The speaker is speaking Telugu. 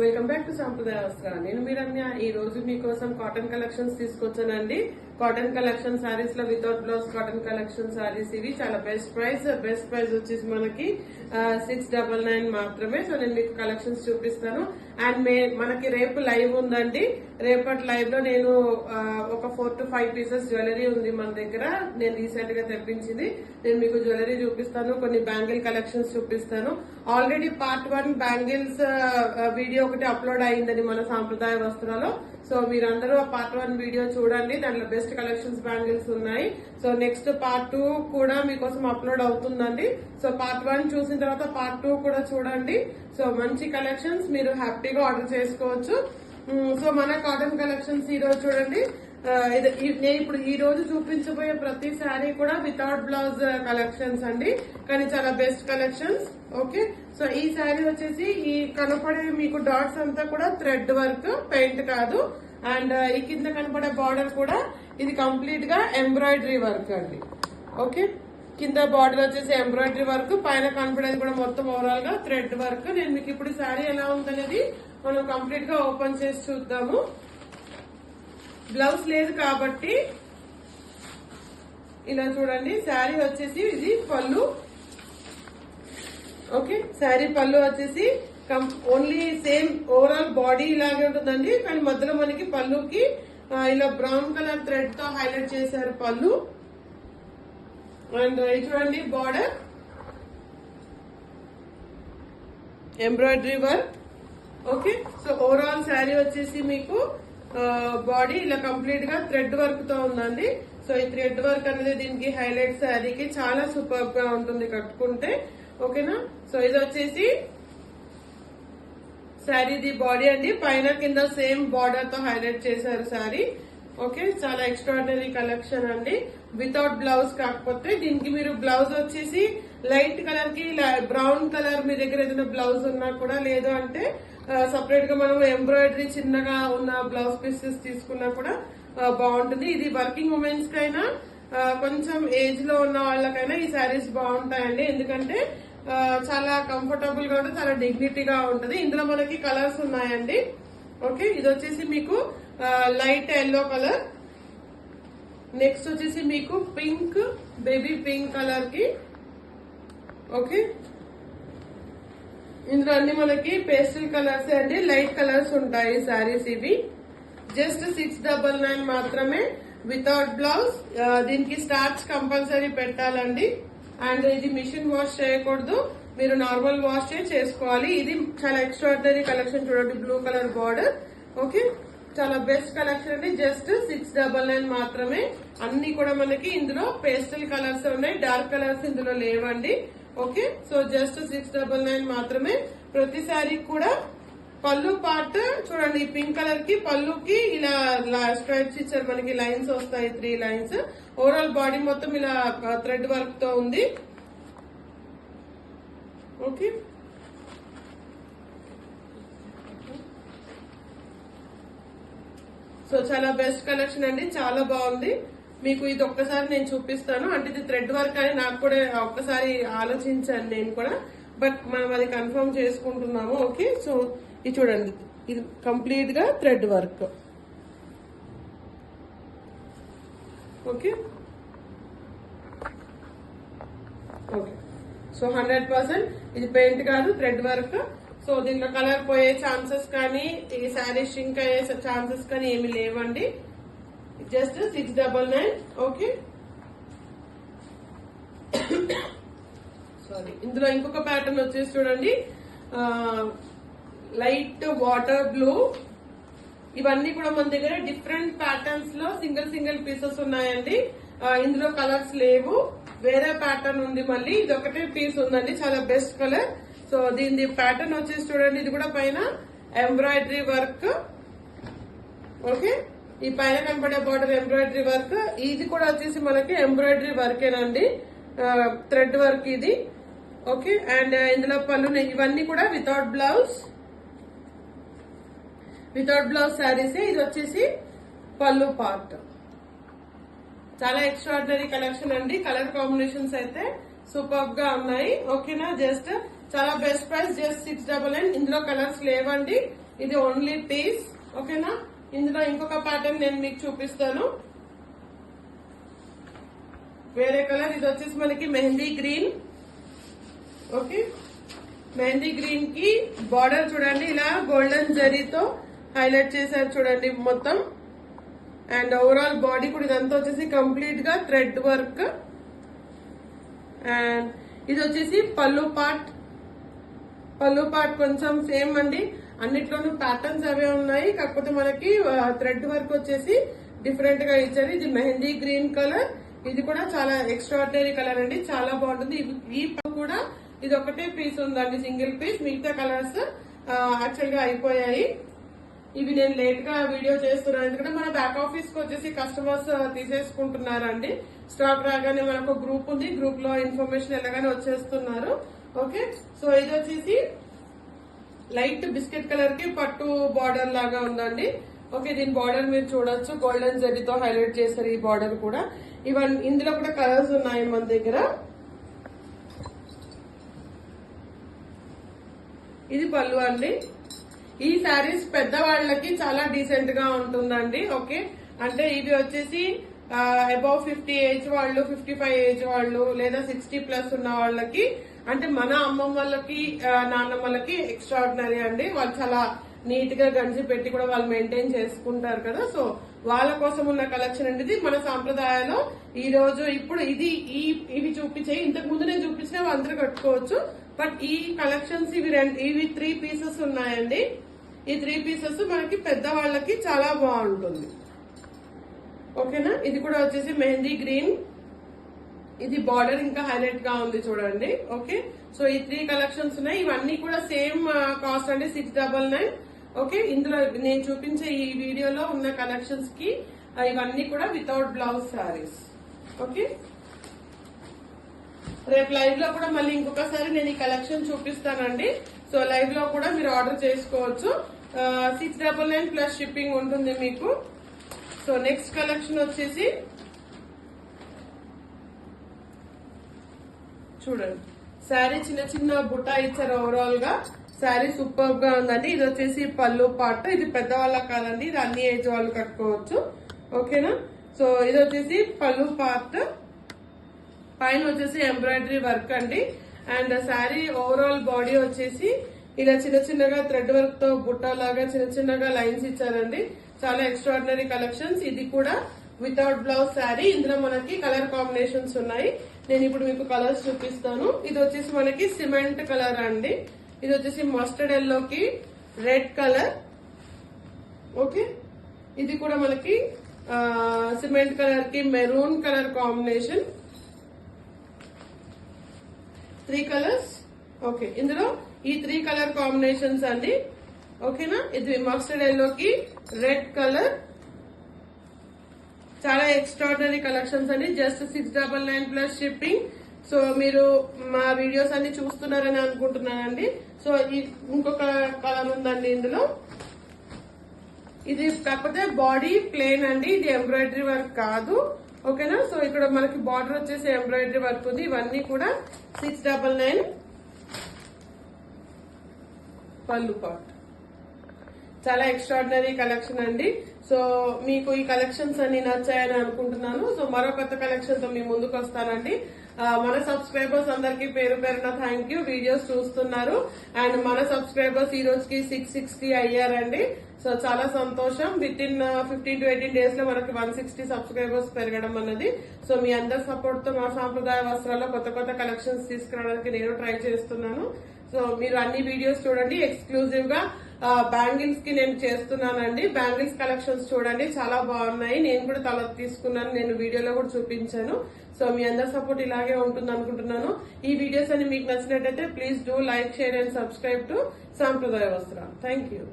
వెల్కమ్ బ్యాక్ టు సాంప్రదాయ వస్త్ర. నేను మీ రమ్య. ఈ రోజు మీకోసం కాటన్ కలెక్షన్స్ తీసుకొచ్చానండి. కాటన్ కలెక్షన్ సారీస్ లో without blouse cotton collection sarees ఇవి చాలా బెస్ట్ ప్రైస్ వచ్చేసి మనకి 699 మాత్రమే. సో నేను మీకు కలెక్షన్స్ చూపిస్తాను. అండ్ మనకి రేపు లైవ్ ఉందండి. రేపటి లైవ్ లో నేను ఒక 4 to 5 పీసెస్ జ్యువెలరీ ఉంది మన దగ్గర. నేను రీసెంట్ గా తెప్పించింది. నేను మీకు జ్యువెలరీ చూపిస్తాను, కొన్ని బ్యాంగిల్ కలెక్షన్స్ చూపిస్తాను. ఆల్రెడీ పార్ట్ 1 బ్యాంగిల్స్ వీడియో ఒకటి అప్లోడ్ అయిందని మన సాంప్రదాయ వస్త్రాలో. సో మీరందరూ పార్ట్ 1 వీడియో చూడండి. దాంట్లో బెస్ట్ కలెక్షన్స్ బ్యాంగిల్స్ ఉన్నాయి. సో నెక్స్ట్ పార్ట్ 2 కూడా మీకోసం అప్లోడ్ అవుతుందండి. సో పార్ట్ 1 చూసిన తర్వాత పార్ట్ 2 కూడా చూడండి. సో మంచి కలెక్షన్స్ మీరు హ్యాపీగా ఆర్డర్ చేసుకోవచ్చు. సో మన కాటన్ కలెక్షన్స్ ఈ రోజు చూడండి. నేను ఇప్పుడు ఈ రోజు చూపించబోయే ప్రతి శారీ కూడా వితౌట్ బ్లౌజ్ కలెక్షన్స్ అండి, కానీ చాలా బెస్ట్ కలెక్షన్స్. ఓకే, సో ఈ శారీ వచ్చేసి ఈ కనపడే మీకు డాట్స్ అంతా కూడా థ్రెడ్ వర్క్, పెయింట్ కాదు. అండ్ ఈ కింద కనపడే బార్డర్ కూడా ఇది కంప్లీట్ గా ఎంబ్రాయిడరీ వర్క్ అండి. ఓకే, కింద బార్డర్ వచ్చేసి ఎంబ్రాయిడరీ వర్క్, పైన కనపడేది కూడా మొత్తం ఓవరాల్ గా థ్రెడ్ వర్క్. నేను మీకు ఇప్పుడు శారీ ఎలా ఉందనేది మనం కంప్లీట్ గా ఓపెన్ చేసి చూద్దాము. బ్లౌజ్ లేదు కాబట్టి ఇలా చూడండి. శారీ వచ్చేసి ఇది పళ్ళు. ఓకే, శారీ పళ్ళు వచ్చేసి ఓన్లీ సేమ్ ఓవరాల్ బాడీ ఇలాగే ఉంటుందండి, కానీ మధ్యలో మనకి పళ్ళుకి ఇలా బ్రౌన్ కలర్ థ్రెడ్ తో హైలైట్ చేశారు పళ్ళు. అండ్ చూడండి border embroidery work. Okay, so overall sari వచ్చేసి మీకు బాడీ ఇలా కంప్లీట్ గా థ్రెడ్ వర్క్ తో ఉందండి. సో ఈ థ్రెడ్ వర్క్ అనేది దీనికి హైలైట్, శారీకి చాలా సూపర్ గా ఉంటుంది కట్టుకుంటే. ఓకేనా, సో ఇది వచ్చేసి శారీది బాడీ అండి. పైన కింద సేమ్ బార్డర్ తో హైలైట్ చేశారు శారీ. ఓకే, చాలా ఎక్స్ట్రాడినరీ కలెక్షన్ అండి. వితౌట్ బ్లౌజ్, కాకపోతే దీనికి మీరు బ్లౌజ్ వచ్చేసి లైట్ కలర్ కి బ్రౌన్ కలర్ మీ దగ్గర ఏదైనా బ్లౌజ్ ఉన్నా కూడా, లేదు అంటే సపరేట్ గా మనం ఎంబ్రాయిడరీ చిన్నగా ఉన్న బ్లౌజ్ పీసెస్ తీసుకున్నా కూడా బాగుంటుంది. ఇది వర్కింగ్ ఉమెన్స్ కైనా కొంచెం ఏజ్ లో ఉన్న వాళ్ళకైనా ఈ శారీస్ బాగుంటాయండి. ఎందుకంటే చాలా కంఫర్టబుల్ గా ఉంటుంది, చాలా డిగ్నిటీగా ఉంటుంది. ఇందులో మనకి కలర్స్ ఉన్నాయండి. ఓకే, ఇది వచ్చేసి మీకు లైట్ ఎల్లో కలర్. నెక్స్ట్ వచ్చేసి మీకు పింక్, బేబీ పింక్ కలర్ కి. ఓకే, ఇందులో అన్ని మనకి పేస్టల్ కలర్స్ అండి, లైట్ కలర్స్ ఉంటాయి శారీస్ ఇవి. జస్ట్ 699 మాత్రమే వితౌట్ బ్లౌజ్. దీనికి స్టార్చ్ కంపల్సరీ పెట్టాలండి. అండ్ ఇది మిషన్ వాష్ చేయకూడదు, మీరు నార్మల్ వాష్ చేసుకోవాలి. ఇది చాలా ఎక్స్ట్రాడినరీ కలెక్షన్. చూడండి, బ్లూ కలర్ బార్డర్. ఓకే, చాలా బెస్ట్ కలెక్షన్ అండి. జస్ట్ 699 మాత్రమే. అన్ని కూడా మనకి ఇందులో పేస్టల్ కలర్స్ ఉన్నాయి, డార్క్ కలర్స్ ఇందులో లేవండి. ఓకే, సో జస్ట్ 699 మాత్రమే. ప్రతి శారీ కూడా పళ్ళు పార్ట్ చూడండి, పింక్ కలర్ కి పళ్ళుకి ఇలా స్ట్రైప్స్ ఇచ్చారు, మనకి లైన్స్ వస్తాయి, 3 లైన్స్. ఓవరాల్ బాడీ మొత్తం ఇలా థ్రెడ్ వర్క్ తో ఉంది. ఓకే, సో చాలా బెస్ట్ కలెక్షన్ అండి, చాలా బాగుంది. మీకు ఇది ఒక్కసారి నేను చూపిస్తాను. అంటే ఇది థ్రెడ్ వర్క్ అని నాకు కూడా ఒక్కసారి ఆలోచించాను నేను కూడా, బట్ మనం అది కన్ఫర్మ్ చేసుకుంటున్నాము. ఓకే, సో ఇది చూడండి, ఇది కంప్లీట్ గా thread work. Okay okay, so 100% ఇది పెయింట్ కాదు, థ్రెడ్ వర్క్. సో దీంట్లో కలర్ పోయే ఛాన్సెస్ కానీ, ఈ శారీ షింక్ అయ్యే ఛాన్సెస్ కానీ ఏమి లేవండి. జస్ట్ 699. ఓకే, సారీ, ఇందులో ఇంకొక ప్యాటర్న్ వచ్చేసి చూడండి, లైట్ వాటర్ బ్లూ. ఇవన్నీ కూడా మన దగ్గర డిఫరెంట్ ప్యాటర్న్స్ లో సింగిల్ పీసెస్ ఉన్నాయండి. ఇందులో కలర్స్ లేవు, వేరే ప్యాటర్న్ ఉంది. మళ్ళీ ఇది ఒకటే పీస్ ఉందండి, చాలా బెస్ట్ కలర్. సో దీని ప్యాటర్న్ వచ్చేసి చూడండి, ఇది కూడా పైన ఎంబ్రాయిడరీ వర్క్. ఓకే, ఈ పైన కనపడే బార్డర్ ఎంబ్రాయిడరీ వర్క్. ఇది కూడా వచ్చేసి మనకి ఎంబ్రాయిడరీ వర్కేనండి, థ్రెడ్ వర్క్ ఇది. ఓకే, అండ్ ఇందులో పళ్ళు. ఇవన్నీ కూడా వితౌట్ బ్లౌజ్ శారీస్. ఇది వచ్చేసి పళ్ళు పార్ట్. చాలా ఎక్స్ట్రాడినరీ కలెక్షన్ అండి. కలర్ కాంబినేషన్స్ అయితే సూపర్ గా ఉన్నాయి. ఓకేనా, జస్ట్ చాలా బెస్ట్ ప్రైస్, జస్ట్ 699. ఇందులో కలర్స్ లేవండి. ఇది ఓన్లీ పీస్. ఓకేనా, ఇందులో ఇంకొక ప్యాటర్న్ నేను మీకు చూపిస్తాను. వేరే కలర్, ఇది వచ్చేసి మనకి mehndi green. Okay, mehndi green కి బార్డర్ చూడండి, ఇలా గోల్డెన్ జరీతో హైలైట్ చేశారు చూడండి మొత్తం. అండ్ ఓవరాల్ బాడీ కూడా ఇదంతా వచ్చేసి కంప్లీట్ గా థ్రెడ్ వర్క్. అండ్ ఇది వచ్చేసి పళ్ళు పార్ట్. పళ్ళు పార్ట్ కొంచెం సేమ్ అండి, అన్నిట్లోనూ ప్యాటర్న్స్ అవే ఉన్నాయి, కాకపోతే మనకి థ్రెడ్ వర్క్ వచ్చేసి డిఫరెంట్ గా ఇచ్చారు. ఇది మెహందీ గ్రీన్ కలర్, ఇది కూడా చాలా ఎక్స్ట్రాడినరీ కలర్ అండి, చాలా బాగుంటుంది. ఈ కూడా ఇది ఒకటే పీస్ ఉందండి, సింగిల్ పీస్. మిగతా కలర్స్ యాక్చువల్ గా అయిపోయాయి. ఇవి నేను లేట్ గా వీడియో చేస్తున్నాను, ఎందుకంటే మన బ్యాక్ ఆఫీస్ కి వచ్చేసి కస్టమర్స్ తీసేసుకుంటున్నారండి. స్టాక్ రాగానే మనకు గ్రూప్ ఉంది, గ్రూప్ లో ఇన్ఫర్మేషన్ ఎలాగానే వచ్చేస్తున్నారు. ఓకే, సో ఇది వచ్చేసి లైట్ బిస్కెట్ కలర్ కి పట్టు బార్డర్ లాగా ఉందండి. ఓకే, దీని బార్డర్ మీరు చూడొచ్చు, గోల్డెన్ జరీతో హైలైట్ చేశారు ఈ బార్డర్ కూడా. ఇవన్నీ ఇందులో కూడా కలర్స్ ఉన్నాయి మన దగ్గర. ఇది పళ్ళు అండి. ఈ శారీస్ పెద్దవాళ్ళకి చాలా డీసెంట్ గా ఉంటుందండి. ఓకే, అంటే ఇవి వచ్చేసి అబౌవ్ 50 ఏజ్ వాళ్ళు, 55 ఏజ్ వాళ్ళు, లేదా 60+ ఉన్న వాళ్ళకి, అంటే మన అమ్మమ్మలకి నాన్నమ్మలకి ఎక్స్ట్రాడినరీ అండి. వాళ్ళు చాలా నీట్ గా గంజి పెట్టి కూడా వాళ్ళు మెయింటైన్ చేసుకుంటారు కదా. సో వాళ్ళ కోసం ఉన్న కలెక్షన్ అండి ఇది. మన సాంప్రదాయంలో ఈ రోజు ఇప్పుడు ఇవి చూపించే, ఇంతకు ముందు నేను చూపించినవి అందరూ కట్టుకోవచ్చు, బట్ ఈ కలెక్షన్స్ ఇవి 3 పీసెస్ ఉన్నాయండి. ఈ 3 పీసెస్ మనకి పెద్దవాళ్ళకి చాలా బాగుంటుంది. ఓకేనా, ఇది కూడా వచ్చేసి మెహందీ గ్రీన్. ఇది బార్డర్ ఇంకా హైలైట్ గా ఉంది చూడండి. ఓకే, సో ఈ 3 కలెక్షన్స్ ఉన్నాయి. ఇవన్నీ కూడా సేమ్ కాస్ట్ అండి, 699. ఓకే, ఇందులో నేను చూపించే ఈ వీడియోలో ఉన్న కలెక్షన్స్ కి ఇవన్నీ కూడా వితౌట్ బ్లౌజ్ శారీస్. ఓకే, రేపు లైవ్ లో కూడా మళ్ళీ ఇంకొకసారి నేను ఈ కలెక్షన్ చూపిస్తానండి. సో లైవ్ లో కూడా మీరు ఆర్డర్ చేసుకోవచ్చు. 699 ప్లస్ షిప్పింగ్ ఉంటుంది మీకు. సో నెక్స్ట్ కలెక్షన్ వచ్చేసి చూడండి, శారీ చిన్న చిన్న బుట్ట ఇచ్చారు. ఓవరాల్ గా శారీ సూపర్ గా ఉందండి. ఇది వచ్చేసి పళ్ళు పార్ట్. ఇది పెద్దవాళ్ళకి కాదండి, ఇది అన్ని ఏజ్ వాళ్ళు కట్టుకోవచ్చు. ఓకేనా, సో ఇది వచ్చేసి పళ్ళు పార్ట్, పైన వచ్చేసి ఎంబ్రాయిడరీ వర్క్ అండి. అండ్ శారీ ఓవరాల్ బాడీ వచ్చేసి ఇలా చిన్న చిన్నగా థ్రెడ్ వర్క్ తో బుట్టలాగా చిన్న చిన్నగా లైన్స్ ఇచ్చారండి. చాలా ఎక్స్ట్రాడినరీ కలెక్షన్స్. ఇది కూడా వితౌట్ బ్లౌజ్ శారీ. ఇందులో మనకి కలర్ కాంబినేషన్స్ ఉన్నాయి. నేను ఇప్పుడు మీకు కలర్స్ చూపిస్తాను. ఇది వచ్చేసి మనకి సిమెంట్ కలర్ అండి. ఇది వచ్చేసి మస్టర్డ్ ఎల్లోకి రెడ్ కలర్. ఓకే, ఇది కూడా మనకి సిమెంట్ కలర్ కి maroon colour combination. 3 colours. Okay, ఇందులో ఈ 3 కలర్ కాంబినేషన్స్ అండి. ఓకేనా, ఇది మస్టర్డ్ ఎల్లోకి రెడ్ కలర్. చాలా ఎక్స్ట్రాడినరీ కలెక్షన్స్ అండి. Just 699 plus shipping. సో మీరు మా వీడియోస్ అన్ని చూస్తున్నారని అనుకుంటున్నానండి. సో ఇంకొక కలర్ ఉందండి ఇందులో. ఇది కాకపోతే బాడీ ప్లేన్ అండి, ఇది ఎంబ్రాయిడరీ వర్క్ కాదు. ఓకేనా, సో ఇక్కడ మనకి బార్డర్ వచ్చేసి ఎంబ్రాయిడరీ వర్క్ ఉంది. ఇవన్నీ కూడా 699 పళ్ళు పార్ట్. చాలా ఎక్స్ట్రాడినరీ కలెక్షన్ అండి. సో మీకు ఈ కలెక్షన్స్ అన్ని నచ్చాయని అనుకుంటున్నాను. సో మరో కొత్త కలెక్షన్ తో మీ ముందుకు వస్తానండి. మన సబ్స్క్రైబర్స్ అందరికి పేరు పేరున థ్యాంక్ యూ. వీడియోస్ చూస్తున్నారు. అండ్ మన సబ్స్క్రైబర్స్ ఈ రోజుకి 660 అయ్యారండి. సో చాలా సంతోషం. విత్ ఇన్ 15 to 18 days లో మనకి 160 సబ్స్క్రైబర్స్ పెరగడం అన్నది. సో మీ అందరి సపోర్ట్ తో మా సాంప్రదాయ వస్త్రాల్లో కొత్త కొత్త కలెక్షన్స్ తీసుకురావడానికి నేను ట్రై చేస్తున్నాను. సో మీరు అన్ని వీడియోస్ చూడండి. ఎక్స్క్లూజివ్ గా బ్యాంగిల్స్ కి నేను చేస్తున్నానండి. బ్యాంగిల్స్ కలెక్షన్స్ చూడండి, చాలా బాగున్నాయి. నేను కూడా తల తీసుకున్నాను, నేను వీడియోలో కూడా చూపించాను. సో మీ అందరి సపోర్ట్ ఇలాగే ఉంటుంది అనుకుంటున్నాను. ఈ వీడియోస్ అన్ని మీకు నచ్చినట్టయితే please do like, share and subscribe to సాంప్రదాయ వస్త్రాలు. Thank you.